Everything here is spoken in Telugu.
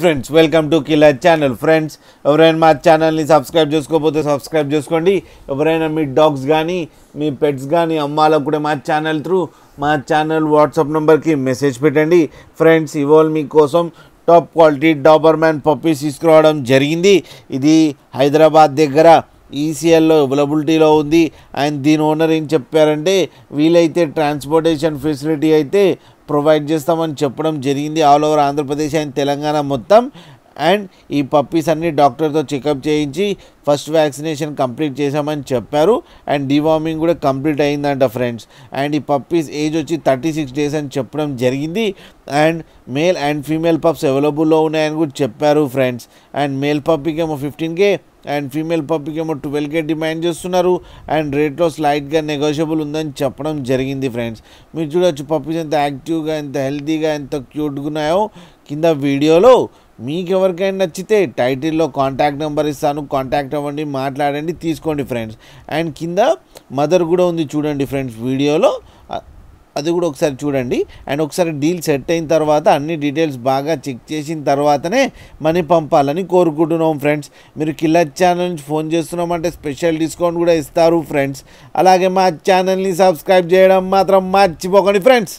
Friends welcome to killer channel. Friends ఎవరైనా మా ఛానల్ని సబ్స్క్రైబ్ చేసుకోకపోతే సబ్స్క్రైబ్ చేసుకోండి. ఎవరైనా మీ డాగ్స్ కానీ మీ పెట్స్ కానీ అమ్మాలకు కూడా మా ఛానల్ వాట్సాప్ నెంబర్కి మెసేజ్ పెట్టండి. ఫ్రెండ్స్ ఇవాళ మీకోసం టాప్ క్వాలిటీ డాబర్మ్యాన్ పప్పీస్ తీసుకురావడం జరిగింది. ఇది హైదరాబాద్ దగ్గర ఈసీఎల్లో అవైలబిలిటీలో ఉంది. అండ్ దీని ఓనర్ ఏం చెప్పారంటే వీలైతే ట్రాన్స్పోర్టేషన్ ఫెసిలిటీ అయితే ప్రొవైడ్ చేస్తామని చెప్పడం జరిగింది all over Andhra Pradesh and Telangana మొత్తం. అండ్ ఈ పప్పీస్ అన్ని డాక్టర్తో చెకప్ చేయించి ఫస్ట్ వ్యాక్సినేషన్ కంప్లీట్ చేశామని చెప్పారు. అండ్ డివార్మింగ్ కూడా కంప్లీట్ అయిందంట ఫ్రెండ్స్. అండ్ ఈ పప్పీస్ ఏజ్ వచ్చి 36 డేస్ అని చెప్పడం జరిగింది. And male and female pups అవైలబుల్లో ఉన్నాయని కూడా చెప్పారు ఫ్రెండ్స్. అండ్ మేల్ పప్పీకి ఏమో 15K అండ్ ఫీమేల్ పప్పీకి ఏమో 12K డిమాండ్ చేస్తున్నారు. అండ్ రేట్లో స్లైట్గా నెగోషియబుల్ ఉందని చెప్పడం జరిగింది ఫ్రెండ్స్. మీరు చూడొచ్చు పప్పీస్ ఎంత యాక్టివ్గా, ఎంత హెల్తీగా, ఎంత క్యూట్గా ఉన్నాయో కింద వీడియోలో. మీకు ఎవరికైనా నచ్చితే టైటిల్లో కాంటాక్ట్ నెంబర్ ఇస్తాను, కాంటాక్ట్ అవ్వండి, మాట్లాడండి, తీసుకోండి ఫ్రెండ్స్. అండ్ కింద మదర్ కూడా ఉంది చూడండి ఫ్రెండ్స్ వీడియోలో, అది కూడా ఒకసారి చూడండి. అండ్ ఒకసారి డీల్ సెట్ అయిన తర్వాత అన్ని డీటెయిల్స్ బాగా చెక్ చేసిన తర్వాతనే మనీ పంపాలని కోరుకుంటున్నాం ఫ్రెండ్స్. మీరు కిల్లర్ ఛానల్ నుంచి ఫోన్ చేస్తున్నామంటే స్పెషల్ డిస్కౌంట్ కూడా ఇస్తారు ఫ్రెండ్స్. అలాగే మా ఛానల్ని సబ్స్క్రైబ్ చేయడం మాత్రం మర్చిపోకండి ఫ్రెండ్స్.